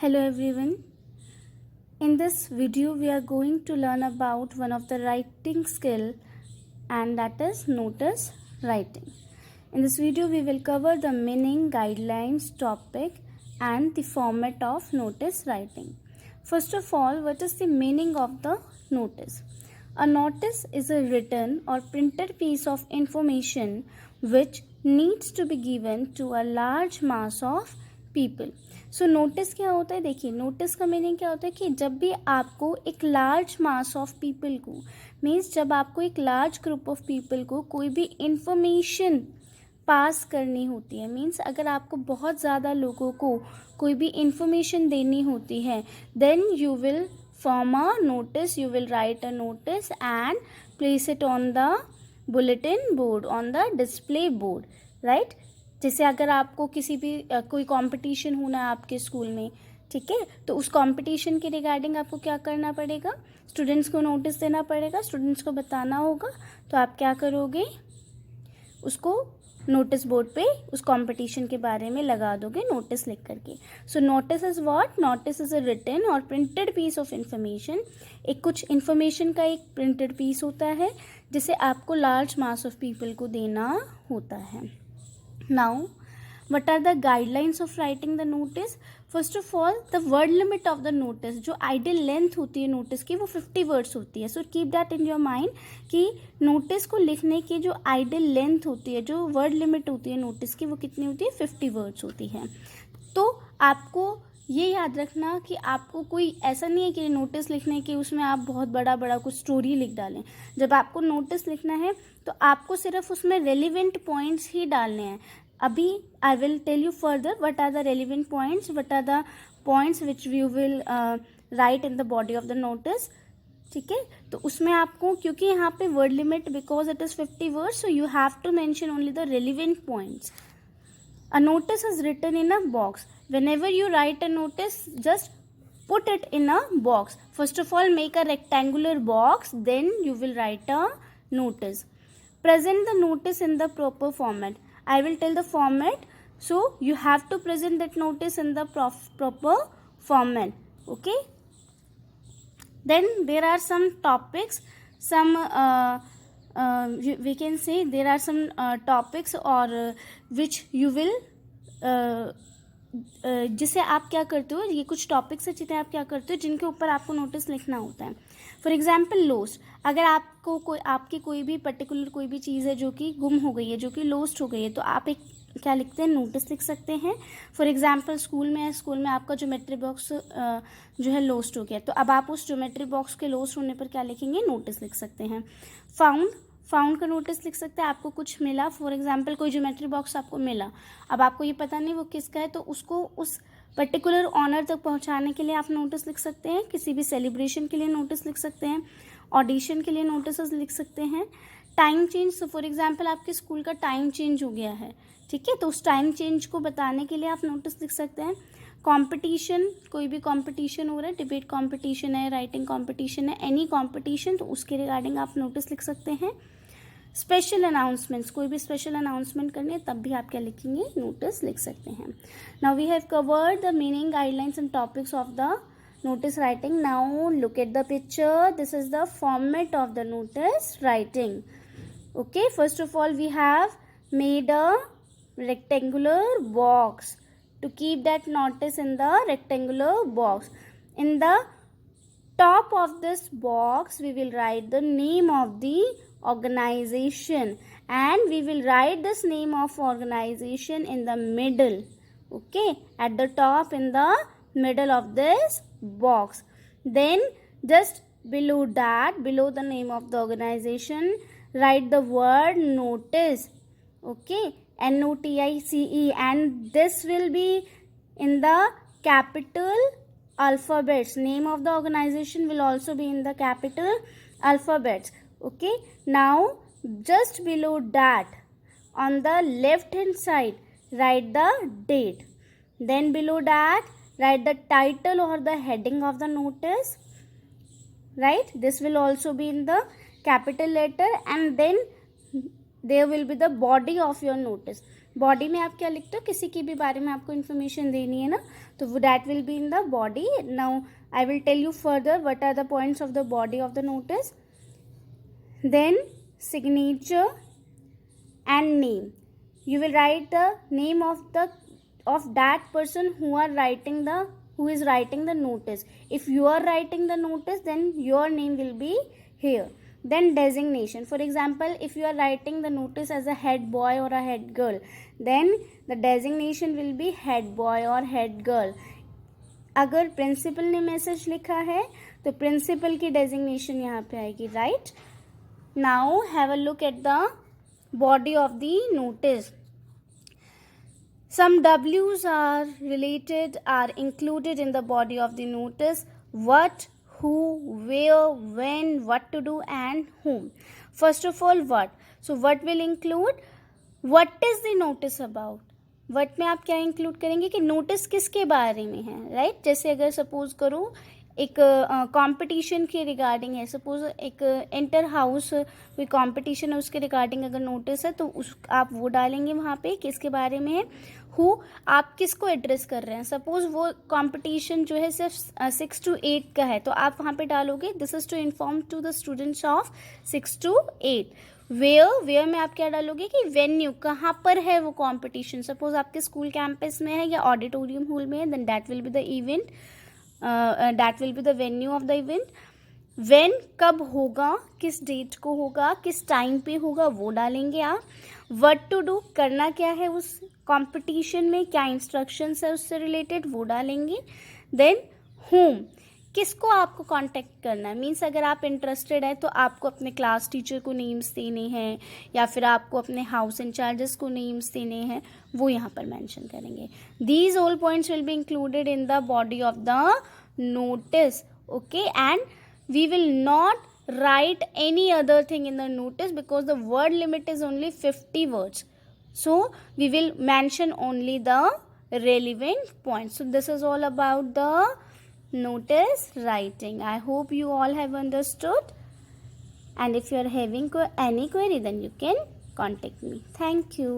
Hello everyone. In this video we are going to learn about one of the writing skill, and that is notice writing. In this video we will cover the meaning, guidelines, topic and the format of notice writing. First of all, what is the meaning of the notice? A notice is a written or printed piece of information which needs to be given to a large mass of people. So notice क्या होता है? देखिए, notice का meaning क्या होता है कि जब भी आपको एक लार्ज मास ऑफ पीपल को, मीन्स जब आपको एक लार्ज ग्रुप ऑफ पीपल को कोई भी इंफॉर्मेशन पास करनी होती है, मीन्स अगर आपको बहुत ज़्यादा लोगों को कोई भी इंफॉर्मेशन देनी होती है, then you will form a notice, you will write a notice and place it on the bulletin board, on the display board, right. जैसे अगर आपको किसी भी कोई कंपटीशन होना है आपके स्कूल में, ठीक है, तो उस कंपटीशन के रिगार्डिंग आपको क्या करना पड़ेगा? स्टूडेंट्स को नोटिस देना पड़ेगा, स्टूडेंट्स को बताना होगा. तो आप क्या करोगे? उसको नोटिस बोर्ड पे उस कंपटीशन के बारे में लगा दोगे नोटिस लिख करके. So notice is what? Notice is a written और प्रिंटेड पीस ऑफ इंफॉर्मेशन. एक कुछ इंफॉर्मेशन का एक प्रिंटेड पीस होता है जिसे आपको लार्ज मास ऑफ पीपल को देना होता है. Now, what are the guidelines of writing the notice? First of all, the word limit of the notice, जो ideal length होती है नोटिस की, वो 50 words होती है. So keep that in your mind कि नोटिस को लिखने की जो ideal length होती है, जो word limit होती है नोटिस की, वो कितनी होती है? 50 words होती है. तो आपको ये याद रखना कि आपको कोई ऐसा नहीं है कि नोटिस लिखने की उसमें आप बहुत बड़ा बड़ा कुछ स्टोरी लिख डालें. जब आपको नोटिस लिखना है तो आपको सिर्फ उसमें रेलिवेंट पॉइंट्स ही डालने हैं. अभी I will tell you further what are the relevant points, what are the points which you will write in the body of the notice. ठीक है, तो उसमें आपको, क्योंकि यहाँ पे word limit because it is 50 words, so you have to mention only the relevant points. A notice is written in a box. Whenever you write a notice, just put it in a box. First of all, make a rectangular box, then you will write a notice. Present the notice in the proper format. I will tell the format, so you have to present that notice in the proper format. Okay? Then there are some topics, some we can say there are some topics or which you will जिसे आप क्या करते हो, ये कुछ topics है जिन्हें आप क्या करते हो, जिनके ऊपर आपको नोटिस लिखना होता है. For example lost. अगर आपको आपकी कोई भी पर्टिकुलर कोई भी चीज़ है जो कि गुम हो गई है, जो कि लोस्ट हो गई है, तो आप एक क्या लिखते हैं? नोटिस लिख सकते हैं. फॉर एग्जाम्पल स्कूल में है, स्कूल में आपका ज्योमेट्री बॉक्स जो है लोस्ट हो गया, तो अब आप उस ज्योमेट्री बॉक्स के लोस्ट होने पर क्या लिखेंगे? नोटिस लिख सकते हैं. फाउंड का नोटिस लिख सकते हैं. आपको कुछ मिला, फॉर एग्जाम्पल कोई ज्योमेट्री बॉक्स आपको मिला, अब आपको ये पता नहीं वो किसका है, तो उसको उस पर्टिकुलर ऑनर तक पहुंचाने के लिए आप नोटिस लिख सकते हैं. किसी भी सेलिब्रेशन के लिए नोटिस लिख सकते हैं, ऑडिशन के लिए नोटिस लिख सकते हैं. टाइम चेंज, फॉर एग्जाम्पल आपके स्कूल का टाइम चेंज हो गया है, ठीक है, तो उस टाइम चेंज को बताने के लिए आप नोटिस लिख सकते हैं. कंपटीशन, कोई भी कंपटीशन हो रहा है, डिबेट कंपटीशन है, राइटिंग कंपटीशन है, एनी कंपटीशन, तो उसके रिगार्डिंग आप नोटिस लिख सकते हैं. स्पेशल अनाउंसमेंट्स, कोई भी स्पेशल अनाउंसमेंट करनी है तब भी आप क्या लिखेंगे? नोटिस लिख सकते हैं. Now we have covered the meaning, guidelines and topics of the notice writing. Now look at the picture. This is the format of the notice writing. Okay, first of all we have made a rectangular box to keep that notice in the rectangular box. In the top of this box we will write the name of the organization, and we will write this name of organization in the middle. Okay, at the top in the middle of this box. Then just below that, below the name of the organization, write the word notice. Okay, NOTICE, and this will be in the capital alphabets. Name of the organization will also be in the capital alphabets. Okay, now just below that, on the left hand side, write the date. Then below that, write the title or the heading of the notice, right? This will also be in the capital letter, and then there will be the body of your notice. Body में आप क्या लिखते हो, किसी की भी बारे में आपको इन्फॉर्मेशन देनी है ना, तो वो that will be in the body. Now I will tell you further what are the points of the body of the notice. Then signature and name. You will write the name of that person who is writing the notice. If you are writing the notice, then your name will be here. Then designation. For example, if you are writing the notice as a head boy or a head girl, then the designation will be head boy or head girl. अगर principal ने message लिखा है तो principal की designation यहाँ पे आएगी, right. Now have a look at the body of the notice. Some W's are included in the body of the notice. What, who, where, when, what to do and whom. First of all, what. So what will include? What is the notice about? What में आप क्या include करेंगे कि notice किसके बारे में है, right. जैसे अगर सपोज करो एक कंपटीशन के रिगार्डिंग है, सपोज एक इंटर हाउस कोई कंपटीशन है उसके रिगार्डिंग अगर नोटिस है तो उस आप वो डालेंगे वहाँ पे किसके बारे में है. हु, आप किसको एड्रेस कर रहे हैं. सपोज वो कंपटीशन जो है सिर्फ 6 to 8 का है तो आप वहाँ पे डालोगे this is to inform to the students of 6 to 8. Where में आप क्या डालोगे कि वेन्यू, कहाँ पर है वो कंपटीशन. सपोज आपके स्कूल कैंपस में है या ऑडिटोरियम हॉल में है, then that will be the event, that will be the venue of the event. When, कब होगा, किस डेट को होगा, किस टाइम पे होगा, वो डालेंगे आप. व्हाट टू डू, करना क्या है उस कंपटीशन में, क्या इंस्ट्रक्शंस है उससे रिलेटेड, वो डालेंगे. देन होम, किसको आपको कांटेक्ट करना है. मीन्स अगर आप इंटरेस्टेड है तो आपको अपने क्लास टीचर को नेम्स देने हैं या फिर आपको अपने हाउस इंचार्जेस को नेम्स देने हैं, वो यहाँ पर मेंशन करेंगे. These all points will be included in the body of the notice. Okay, and we will not write any other thing in the notice because the word limit is only 50 words. So we will mention only the relevant points. So this is all about the notice writing. I hope you all have understood, and if you are having any query then you can contact me. Thank you.